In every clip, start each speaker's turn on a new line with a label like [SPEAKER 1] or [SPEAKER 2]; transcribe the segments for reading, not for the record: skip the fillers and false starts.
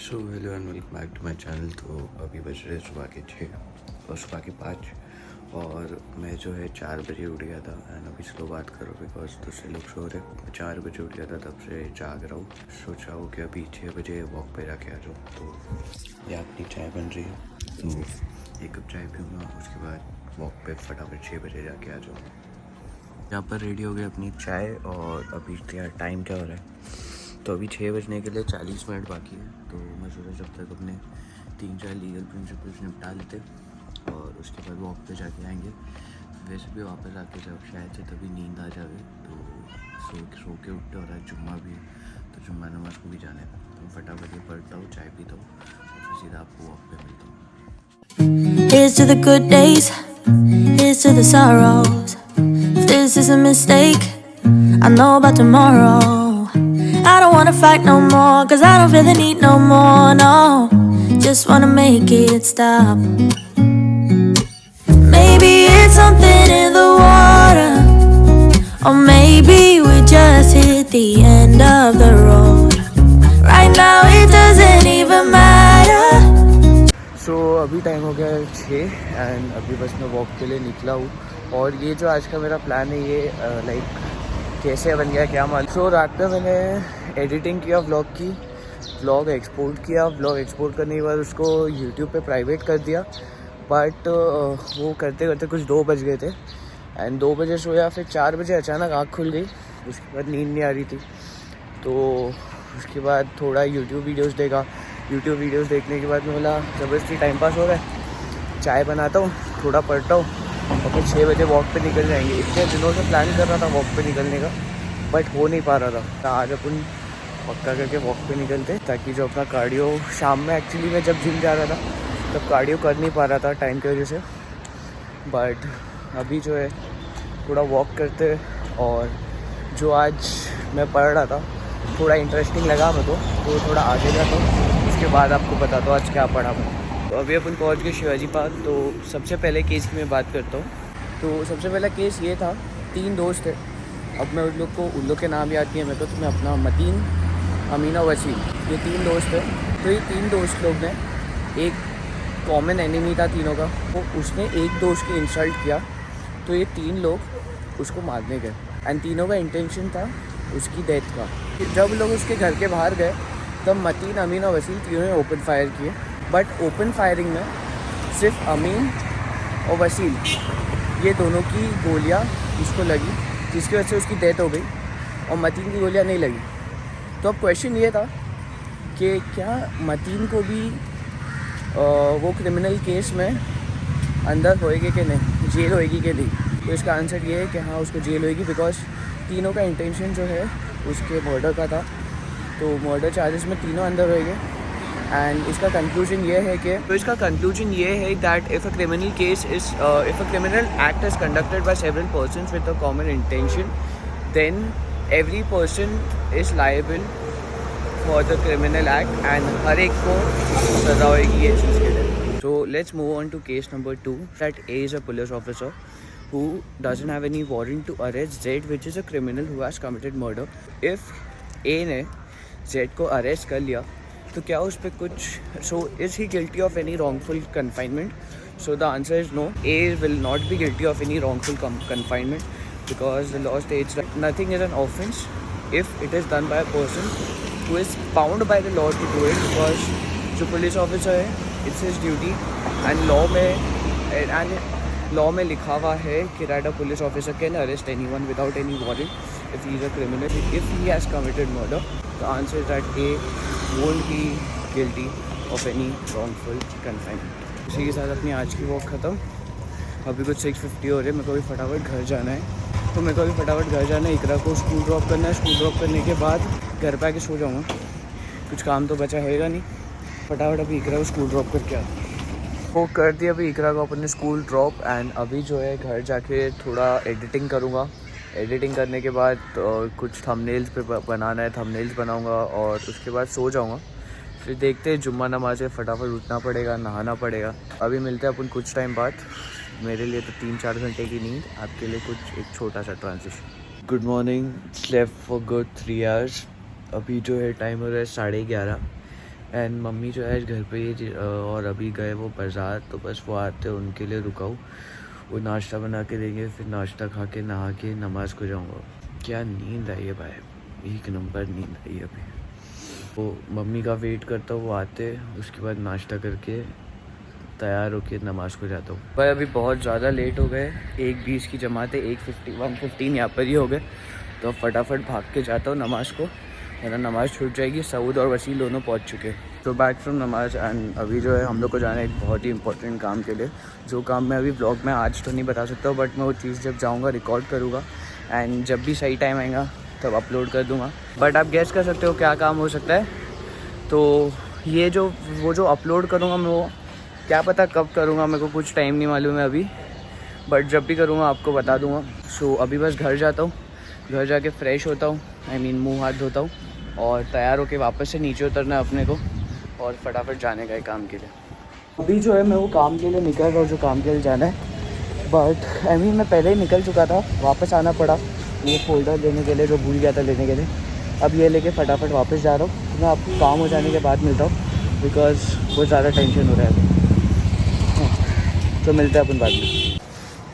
[SPEAKER 1] So hello and welcome back to my channel. तो अभी बज रहे सुबह के 6 और सुबह के 5 और मैं जो है 4 बजे उठ गया था। एंड अभी स्लो बात करो बिकॉज दूसरे लोग सो रहे। मैं 4 बजे उठ गया था, तब से जाग रहा हूँ। सोचा हूँ कि अभी 6 बजे वॉक पे जाके आ जाऊँ। तो ये अपनी चाय बन रही है, तो 1 कप चाय पीऊँगा, उसके बाद वॉक पे फटाफट 6 बजे जाके आ जाऊँगा। यहाँ पर रेडी हो गई अपनी चाय और अभी टाइम क्या हो रहा है, तो अभी 6 बजने के लिए 40 मिनट बाकी है। तो मैं सोचा जब तक अपने 3-4 लीगल प्रिंसिपल्स निपटा लेते और उसके बाद वॉक पे जाके आएंगे। वैसे भी वापस आके जब शायद से तभी नींद आ जाए, तो सो के उठते हो रहा है। जुम्मा भी है, तो जुम्मा नमाज को भी जाने का। तो फटाफट ये पढ़ता हूँ, चाय पीता हूँ और फिर सीधा आपको वॉक पे मिलता हूँ।
[SPEAKER 2] Here's to the good days, here's to the sorrows. If this is a mistake, I know about tomorrow. I don't wanna fight no more, cause I don't feel the need no more, no. Just wanna make it stop. Maybe it's something in the water, or maybe we just hit the end of the road. Right now it doesn't even matter.
[SPEAKER 1] सो अभी time हो गया है 6 and अभी बस मैं walk के लिए निकला हूँ। और ये जो आज का मेरा प्लान है, ये लाइक कैसे बन गया क्या मालूम। सो रात में मैंने एडिटिंग किया व्लॉग की, व्लॉग एक्सपोर्ट किया। व्लॉग एक्सपोर्ट करने के बाद उसको यूट्यूब पे प्राइवेट कर दिया, बट वो करते करते कुछ 2 बज गए थे। एंड 2 बजे सोया, फिर 4 बजे अचानक आँख खुल गई। उसके बाद नींद नहीं आ रही थी, तो उसके बाद थोड़ा यूट्यूब वीडियोज़ देखा। यूट्यूब वीडियोस देखने के बाद मैं बोला ज़बरदस्ती टाइम पास हो रहा है, चाय बनाता हूँ, थोड़ा पढ़ता हूँ और फिर 6 बजे वॉक पे निकल जाएंगे। इतने दिनों से प्लान कर रहा था वॉक पे निकलने का, बट हो नहीं पा रहा था। तो आज अपन पक्का करके वॉक पे निकलते, ताकि जो अपना कार्डियो शाम में, एक्चुअली मैं जब जिम जा रहा था तब कार्डियो कर नहीं पा रहा था टाइम की वजह से, बट अभी जो है थोड़ा वॉक करते। और जो आज मैं पढ़ रहा था थोड़ा इंटरेस्टिंग लगा मेरे को, तो थोड़ा आगे जाता हूँ, उसके बाद आपको बताता हूँ आज क्या पढ़ा मैं। तो अभी अपन पहुँच गए शिवाजी पार्क। तो सबसे पहले केस की मैं बात करता हूँ। तो सबसे पहला केस ये था, 3 दोस्त थे। अब मैं उन लोग के नाम याद नहीं है मेरे को, तो मैं अपना मतीन, अमीना, वसीम, ये 3 दोस्त थे। तो ये 3 दोस्त लोग ने एक कॉमन एनिमी था तीनों का, वो उसने एक दोस्त की इंसल्ट किया, तो ये 3 लोग उसको मारने गए। एंड तीनों का इंटेंशन था उसकी डेथ का। जब लोग उसके घर के बाहर गए तब मतीन, अमीन और वसीम तीनों ने ओपन फायर किए, बट ओपन फायरिंग में सिर्फ अमीन और वसीम, ये दोनों की गोलियां उसको लगी, जिसकी वजह से उसकी डेथ हो गई, और मतीन की गोलियां नहीं लगी। तो अब क्वेश्चन ये था कि क्या मतीन को भी वो क्रिमिनल केस में अंदर होएगी कि नहीं, जेल होएगी कि नहीं। तो इसका आंसर ये है कि हाँ, उसको जेल होएगी, बिकॉज तीनों का इंटेंशन जो है उसके मर्डर का था। तो मर्डर चार्जेस में तीनों अंदर होएंगे। एंड इसका कंक्लूजन ये है कि that if a criminal case is if a criminal act is conducted by several persons with a common intention, then every person is liable for the criminal act and हर एक को सजा होएगी ये चीज़ के लिए। So let's move on to case number 2. That A is a police officer who doesn't have any warrant to arrest Z, which is a criminal who has committed murder. If A ने Z को arrest कर लिया, तो क्या उस पर कुछ, so is he guilty of any wrongful confinement? So the answer is no. A will not be guilty of any wrongful confinement, because the law states that nothing is an offense if it is done by a person who is bound by the law to do it, because जो police officer है, it's his duty. And law में लिखा हुआ है कि that a police officer can arrest anyone without any warrant if he is a criminal, if he has committed murder. The answer is that A won't be guilty of any wrongful confinement. इसी के साथ अपनी आज की walk ख़त्म। अभी कुछ 6:50 हो रहे हैं, मेरे को भी फटाफट घर जाना है। तो मेरे को भी फटाफट घर जाना है, इकरा को स्कूल ड्रॉप करना है। स्कूल ड्रॉप करने के बाद घर पे आके सो जाऊँगा, कुछ काम तो बचा हैगा नहीं। फटाफट अभी इकरा को स्कूल ड्रॉप करके आता वो कर दिया अभी इकरा को अपने स्कूल ड्रॉप। एंड अभी जो है घर जाके थोड़ा एडिटिंग करूँगा। एडिटिंग करने के बाद कुछ थंबनेल्स पे बनाना है, थंबनेल्स बनाऊँगा और उसके बाद सो जाऊँगा। फिर देखते हैं, जुम्मा नमाज है, फटाफट उठना पड़ेगा, नहाना पड़ेगा। अभी मिलते हैं अपन कुछ टाइम बाद। मेरे लिए तो 3-4 घंटे की नींद, आपके लिए कुछ एक छोटा सा transition. Good morning, slept for good 3 hours. अभी जो है टाइम हो रहा है 11:30 एंड मम्मी जो है आज घर पे ही और अभी गए वो बाज़ार, तो बस वो आते उनके लिए रुका हूँ। वो नाश्ता बना के देंगे, फिर नाश्ता खा के नहा के नमाज़ को जाऊँगा। क्या नींद आई है भाई, एक नंबर नींद आई है अभी। वो मम्मी का वेट करता हूँ, वो आते उसके बाद नाश्ता करके तैयार होके नमाज़ को जाता हूँ। पर अभी बहुत ज़्यादा लेट हो गए, 1:20 की जमात है, 1:15 यहाँ पर ही हो गए, तो फटाफट भाग के जाता हूँ नमाज़ को, वरना नमाज़ छूट जाएगी। सऊद और वसील दोनों पहुँच चुके हैं। तो बैक फ्रॉम नमाज़ एंड अभी जो है हम लोग को जाना है एक बहुत ही इंपॉर्टेंट काम के लिए, जो काम मैं अभी ब्लॉग में आज तो नहीं बता सकता हूँ, बट मैं वो चीज़ जब जाऊँगा रिकॉर्ड करूँगा एंड जब भी सही टाइम आएगा तब अपलोड कर दूँगा। बट आप गेस कर सकते हो क्या काम हो सकता है। तो ये वो जो अपलोड करूँगा मैं, वो क्या पता कब करूँगा, मेरे को कुछ टाइम नहीं मालूम है अभी, बट जब भी करूँगा आपको बता दूँगा। सो अभी बस घर जाता हूँ, घर जाके फ्रेश होता हूँ, मुँह हाथ धोता हूँ और तैयार होके वापस से नीचे उतरना है अपने को और फटाफट जाने का है काम के लिए। अभी जो है मैं वो काम के लिए निकल रहा हूँ जो काम के लिए जाना है, बट मैं पहले ही निकल चुका था, वापस आना पड़ा ये फ़ोल्डर लेने के लिए जो भूल गया था लेने के लिए। अब ये लेके फटाफट वापस जा रहा हूँ। मैं आपको काम हो जाने के बाद मिलता हूँ, बिकॉज़ बहुत ज़्यादा टेंशन हो रहा है। तो मिलते हैं अपन बाद में।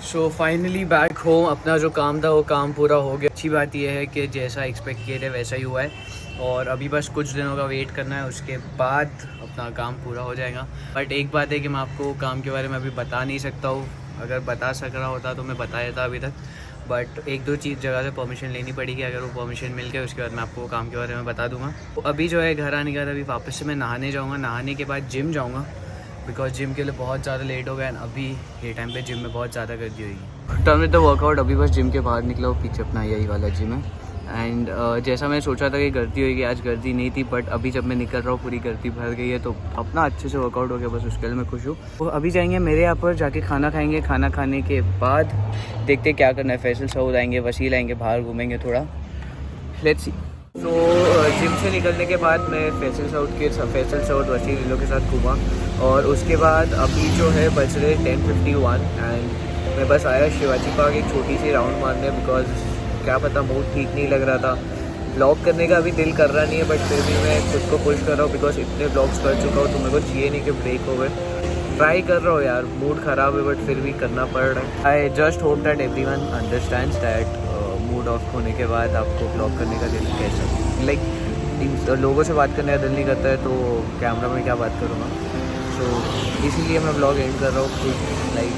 [SPEAKER 1] So finally back home. अपना जो काम था वो काम पूरा हो गया। अच्छी बात यह है कि जैसा एक्सपेक्ट किए थे वैसा ही हुआ है, और अभी बस कुछ दिनों का वेट करना है, उसके बाद अपना काम पूरा हो जाएगा। बट एक बात है कि मैं आपको काम के बारे में अभी बता नहीं सकता हूँ, अगर बता सक रहा होता तो मैं बताया था अभी तक, बट एक दो चीज़ जगह से परमिशन लेनी पड़ेगी। अगर वो परमिशन मिल गया उसके बाद मैं आपको काम के बारे में बता दूँगा। तो अभी जो है घर आने के बाद अभी वापस से मैं नहाने जाऊँगा, नहाने के बाद जिम जाऊँगा, बिकॉज जिम के लिए बहुत ज़्यादा लेट हो गया एंड अभी ये टाइम पे जिम में बहुत ज़्यादा गर्दी होगी। Turn with the workout. अभी बस जिम के बाहर निकला हूँ, पीछे अपना यही वाला जिम है एंड जैसा मैं सोचा था कि गर्दी होगी, आज गर्दी नहीं थी, बट अभी जब मैं निकल रहा हूँ पूरी गर्दी भर गई है, तो अपना अच्छे से वर्कआउट हो गया, बस उसके लिए मैं खुश हूँ। तो अभी जाएंगे मेरे यहाँ पर, जाके खाना खाएंगे, खाना खाने के बाद देखते क्या करना है। फैसल सऊद आएंगे, वसील आएंगे, बाहर घूमेंगे थोड़ा, लेट्स सी। तो जिम से निकलने के बाद मैं फैसल सऊद वसील इन लोग के साथ घूमा, और उसके बाद अभी जो है बज रहे 10:51 एंड मैं बस आया शिवाजी पार्क एक छोटी सी राउंड मारने, बिकॉज क्या पता मूड ठीक नहीं लग रहा था, ब्लॉग करने का अभी दिल कर रहा नहीं है, बट फिर भी मैं खुद को पुश कर रहा हूँ, बिकॉज इतने ब्लॉग्स कर चुका हूँ तो मेरे को चाहिए नहीं कि ब्रेक हो गए। ट्राई कर रहा हूँ यार, मूड ख़राब है बट फिर भी करना पड़ रहा है। I just hope that everyone understands that mood off होने के बाद आपको ब्लॉग करने का दिल कैसा, लाइक लोगों से बात करने का दिल नहीं करता है, तो कैमरा में क्या बात करूँगा। सो इसीलिए मैं ब्लॉग एंड कर रहा हूँ। कुछ लाइक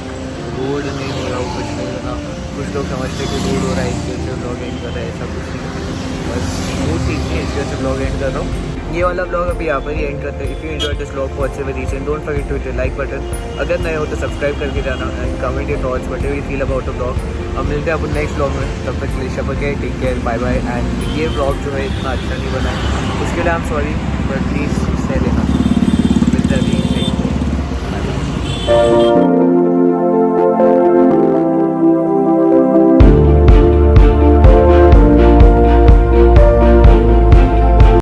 [SPEAKER 1] रूड नहीं हो रहा हूँ, कुछ नहीं होना, कुछ लोग समझते कि रूड हो रहा है इसके वजह से ब्लॉग एंड कर रहा है, ऐसा कुछ नहीं, बस मूड ठीक है इस वजह से ब्लॉग एंड कर रहा हूँ। ये वाला ब्लॉग अभी यहाँ पर ही एंड करते हैं। If you enjoy this blog watch ever reach and don't forget to hit the like button. अगर नए हो तो सब्सक्राइब करके जाना and comment your thoughts whatever you feel about the blog. अब मिलते हैं अपन नेक्स्ट ब्लॉग में, तब तक के लिए शब के take care, bye bye. And ये ब्लॉग जो है इतना अच्छा नहीं बना है उसके लिए I am sorry, but please सह लेना। मिलते हैं अभी नेक्स्ट।